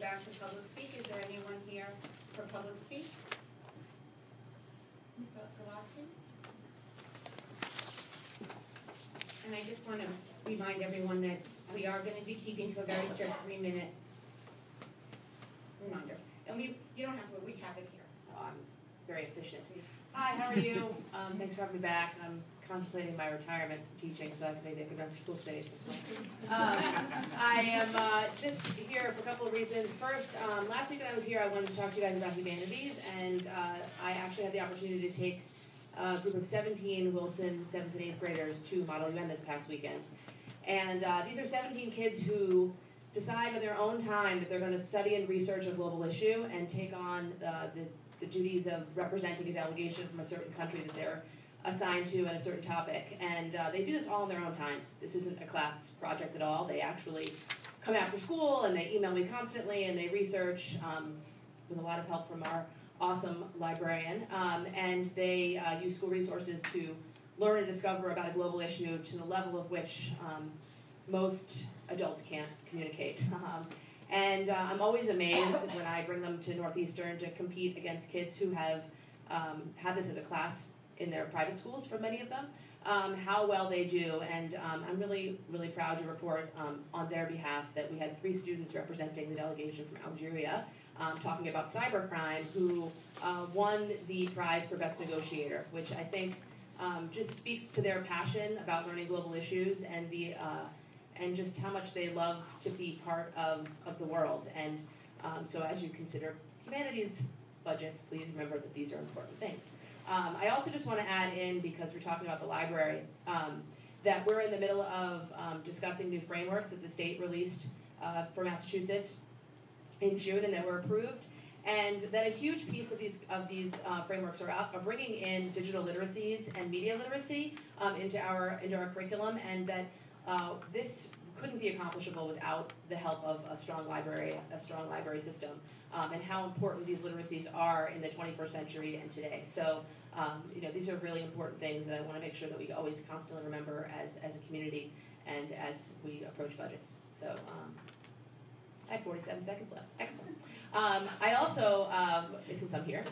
back to public speak. Is there anyone here for public speak? Ms. Golaski? And I just want to remind everyone that we are going to be keeping to a very strict 3-minute reminder. And you don't have to, we have it here. I'm very efficient. Hi, how are you? Thanks for having me back. I'm contemplating my retirement from teaching, so maybe I could run for school today. I am just here for a couple of reasons. First, last week when I was here, I wanted to talk to you guys about humanities, and I actually had the opportunity to take a group of 17 Wilson 7th and 8th graders to Model UN this past weekend. And these are 17 kids who decide on their own time that they're going to study and research a global issue and take on the duties of representing a delegation from a certain country that they're assigned to in a certain topic. And they do this all on their own time. This isn't a class project at all. They actually come after school and they email me constantly and they research with a lot of help from our awesome librarian. And they use school resources to learn and discover about a global issue to the level of which most adults can't communicate. And I'm always amazed when I bring them to Northeastern to compete against kids who have had this as a class in their private schools for many of them, how well they do. And I'm really, really proud to report on their behalf that we had 3 students representing the delegation from Algeria talking about cybercrime who won the prize for Best Negotiator, which I think just speaks to their passion about learning global issues and and just how much they love to be part of the world. And so as you consider humanities budgets, please remember that these are important things. I also just want to add in, because we're talking about the library, that we're in the middle of discussing new frameworks that the state released for Massachusetts in June and that were approved. And that a huge piece of these frameworks are bringing in digital literacies and media literacy into our curriculum, and that this couldn't be accomplishable without the help of a strong library system, and how important these literacies are in the 21st century and today. So, these are really important things that I want to make sure that we always constantly remember as a community and as we approach budgets. So, I have 47 seconds left. Excellent. I also, since I'm here,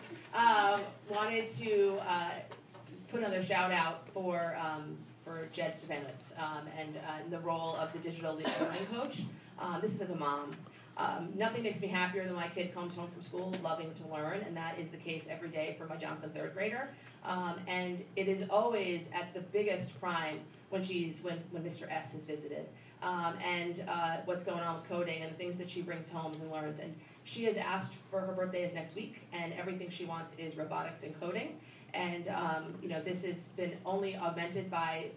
wanted to put another shout out for Jed Stefanowitz and the role of the digital learning coach. This is as a mom. Nothing makes me happier than my kid comes home from school loving to learn, and that is the case every day for my Johnson 3rd grader. And it is always at the biggest prime when Mr. S has visited. And what's going on with coding and the things that she brings home and learns. And she has asked for her birthday is next week, and everything she wants is robotics and coding. And this has been only augmented by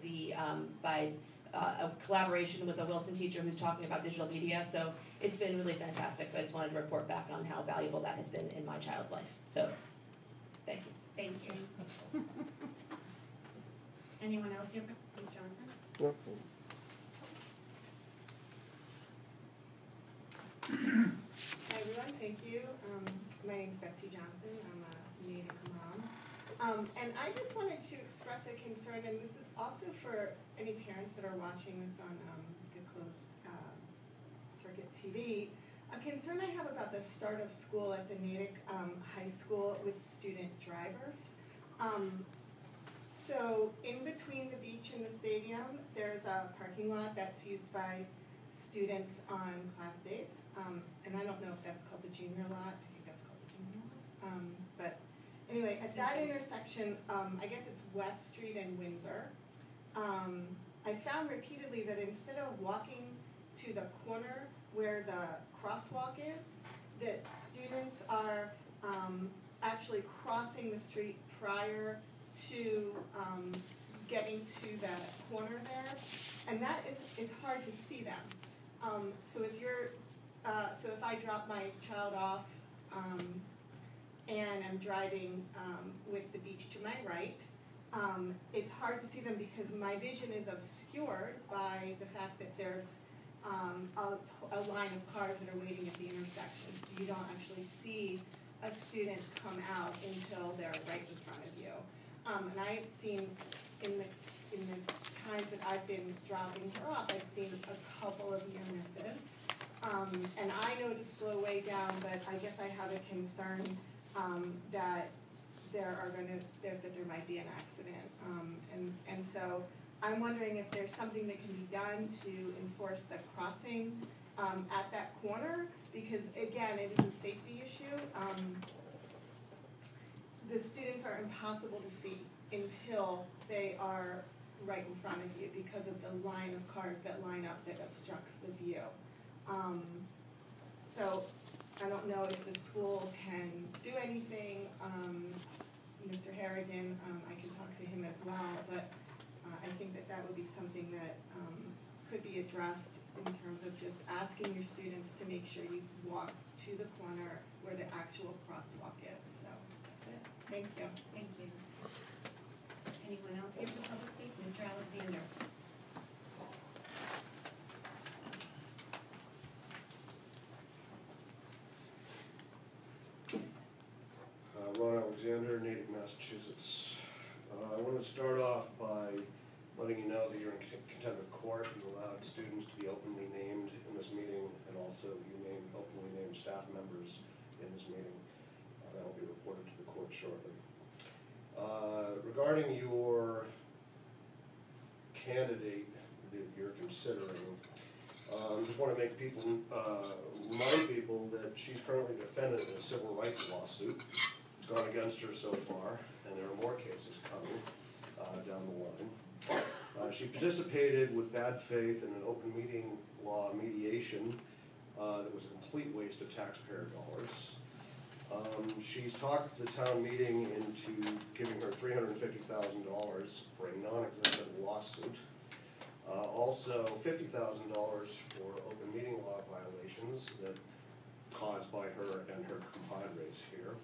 a collaboration with a Wilson teacher who's talking about digital media. So it's been really fantastic. So I just wanted to report back on how valuable that has been in my child's life. So thank you. Thank you. Anyone else here? Ms. Johnson? No, please. Hi everyone, thank you. My name is Betsy Johnson. I'm a Natick mom. And I just wanted to express a concern, and this is also for any parents that are watching this on the closed circuit TV, a concern I have about the start of school at the Natick High School with student drivers. So in between the beach and the stadium, there's a parking lot that's used by students on class days. And I don't know if that's called the junior lot. I think that's called the junior lot. But anyway, at that intersection, I guess it's West Street and Windsor, I found repeatedly that instead of walking to the corner where the crosswalk is, that students are actually crossing the street prior to getting to that corner there, and that is hard to see them. So if you're, so if I drop my child off and I'm driving with the beach to my right, it's hard to see them because my vision is obscured by the fact that there's a line of cars that are waiting at the intersection, so you don't actually see a student come out until they're right in front of you. And I've seen in the times that I've been dropping her off, I've seen a couple of near misses. And I know to slow way down, but I guess I have a concern that that there might be an accident. And so I'm wondering if there's something that can be done to enforce the crossing at that corner, because again, it is a safety issue. The students are impossible to see until they are right in front of you because of the line of cars that line up that obstructs the view. So I don't know if the school can do anything. Mr. Harrigan, I can talk to him as well, but I think that would be something that could be addressed in terms of just asking your students to make sure you walk to the corner where the actual crosswalk is. So that's it. Thank you. Thank you. Anyone else here for public speak? Mr. Alexander. Ron Alexander, Natick, Massachusetts. I want to start off by letting you know that you're in contempt of court. You allowed students to be openly named in this meeting, and also you openly named staff members in this meeting. That will be reported to the court shortly. Regarding your candidate that you're considering, I just want to make remind people that she's currently defended in a civil rights lawsuit. Gone against her so far, and there are more cases coming down the line. She participated with bad faith in an open meeting law mediation that was a complete waste of taxpayer dollars. She's talked the town meeting into giving her $350,000 for a non-exempt lawsuit. Also $50,000 for open meeting law violations that caused by her and her compadres here.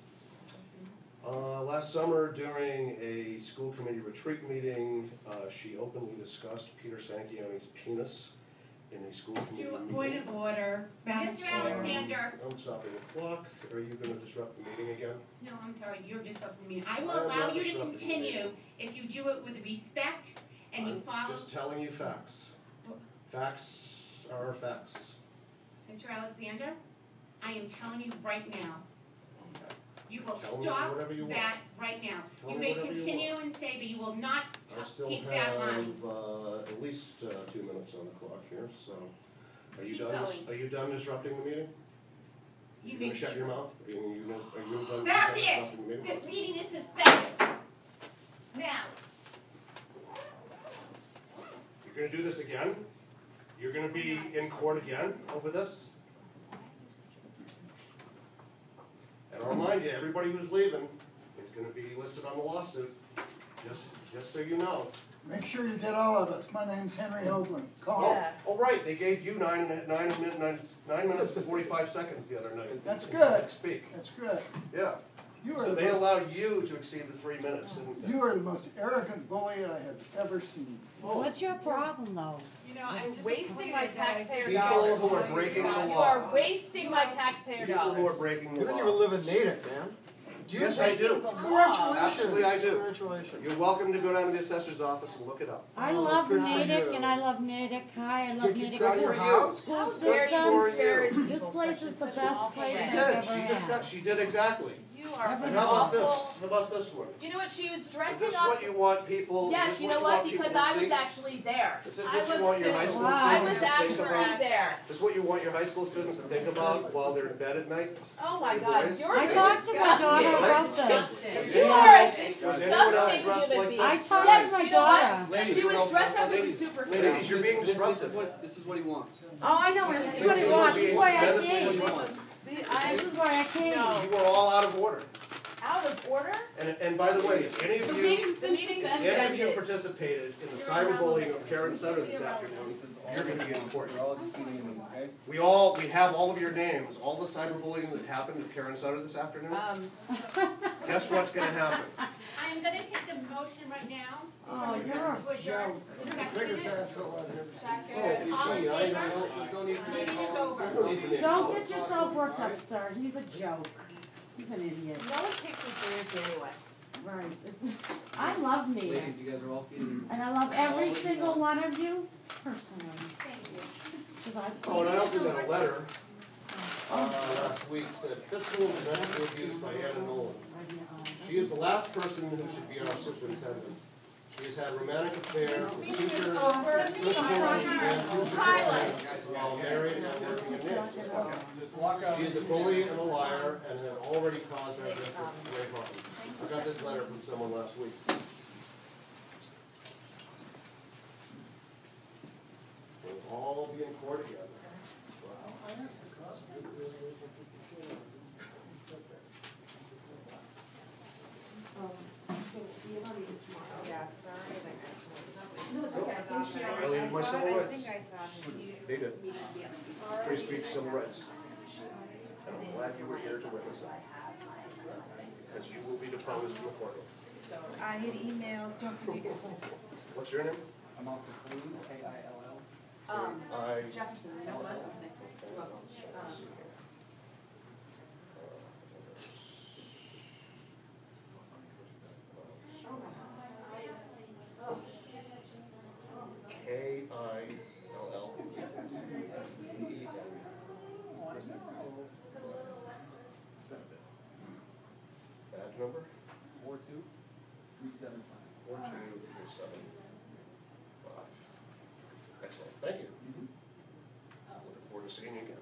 Last summer, during a school committee retreat meeting, she openly discussed Peter Sanchioni's penis in a school committee meeting. Point of order, Madam Mr. Chair. Alexander. I'm stopping the clock. Are you going to disrupt the meeting again? No, I'm sorry, you're disrupting the meeting. I will I am allow not you to disrupting the continue meeting. if you do it with respect and you I'm follow. just telling you facts. Facts are facts. Mr. Alexander, I am telling you right now, you will Tell me stop whatever you want. that right now. Tell You me may whatever you continue and say, but you will not I still keep that line. have at least 2 minutes on the clock here, so. Are you Keep done? going. Are you done disrupting the meeting? You You may gonna shut keep your going. mouth? Are you done That's disrupting the it. meeting? This meeting is suspended. Now, You're gonna do this again? You're gonna be in court again over this? And I'll remind you, everybody who's leaving is gonna be listed on the lawsuit, just so you know. Make sure you get all of us. My name's Henry Hoagland. Call. Oh, right, they gave you 9 minutes and 45 seconds the other night. That's good. To speak, That's good. yeah. You are So the they most, allowed you to exceed the 3 minutes, didn't they? you are the most arrogant bully I have ever seen. What's your problem, though? You know, I'm wasting my taxpayer People dollars. who are breaking the You law. are wasting my taxpayer People who are dollars. breaking the You don't even law. live in Natick, man. Do you? Yes, I do. Congratulations. Actually, I do. Congratulations. You're welcome to go down to the assessor's office and look it up. I Oh, love good for Natick, you. and I love Natick High, I love Did you Natick go to your house? school How dare systems. you disparage This people place such is and the such an best awful place man. I've She ever did. had. She did exactly. You are And an how about this? awful. How about this one? You know what, she was Is dressing this up. what you want people? Yes, is this you what know what, want people because to I was see? actually there. Is this I what you was want your too. high school Wow. I students was to think actually about? there. Is this what you want your high school students to think about while they're in bed at night? Oh my Your God, boys? you're I talked to my daughter disgusting. about this. Does You anyone are a else- does anyone else disgusting dress human like being. I this? talked Yes, to my you know what? daughter. Ladies, She you're was all dressed up as a ladies, superhero. ladies, you're being disruptive. This is what he wants. Oh, I know, this is what he wants, this is why I came. This is why I came. No. You are all out of order. Out of order? And by the way, if any of The you, meeting's been if any of you suspended. participated in the cyberbullying of Karen Sutter this afternoon, you're gonna be in court. We're all just feeding him, okay? We have all of your names, all the cyberbullying that happened to Karen Sutter this afternoon. Guess what's gonna happen? I'm gonna take the motion right now. Oh, you're To a adjourn. Biggest asshole I've ever seen. Second. All in favor? There's no need to make Meeting is all. over. There's no need to make Don't all. get yourself worked up, sir, he's a joke. He's an idiot. No one takes me seriously anyway. Right. I love Natick, Ladies, you guys are all feeding him. and I love every single one of you personally. Thank you. So Oh, and I also got a letter, last week, said fiscal and medical abuse by Anna Nolan. She is the last person who should be our superintendent. She has had romantic affairs with teachers, principals, and superintendents while married and working in Natick. She is a bully and a liar and had already caused our district great harm. I got this letter from someone last week. We'll all be in court together. Yeah, sorry. I violated my civil I rights. think I thought They did. Free speech, civil rights. And I'm glad you were here to witness it. Because you will be deposed in the courtroom. I had emailed, don't forget your phone. What's your name? I'm also Kailul, K-I-L-L. I. Jefferson, you know what? K-I-L-L. Badge number? 42375. 42375. Excellent, thank you. Looking forward to seeing you again.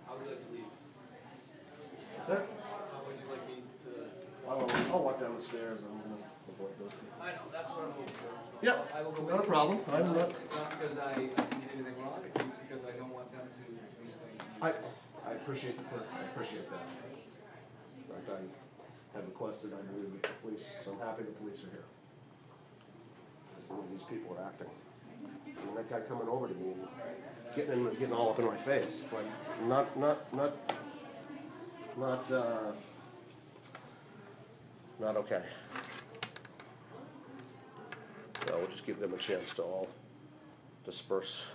How would you like to leave? Sir? How would you like me to? I'll walk down the stairs and I'm gonna avoid those people. I know, that's what I'm hoping for. So Yeah, I will go not a with- problem. I'm not. It's not because I did anything wrong, it's just because I don't want them to do anything. I appreciate I appreciate that. In fact, I have requested, I believe, that the police, I'm happy the police are here. The way these people are acting. And that guy coming over to me, getting all up in my face, it's like, not okay. So we'll just give them a chance to all disperse.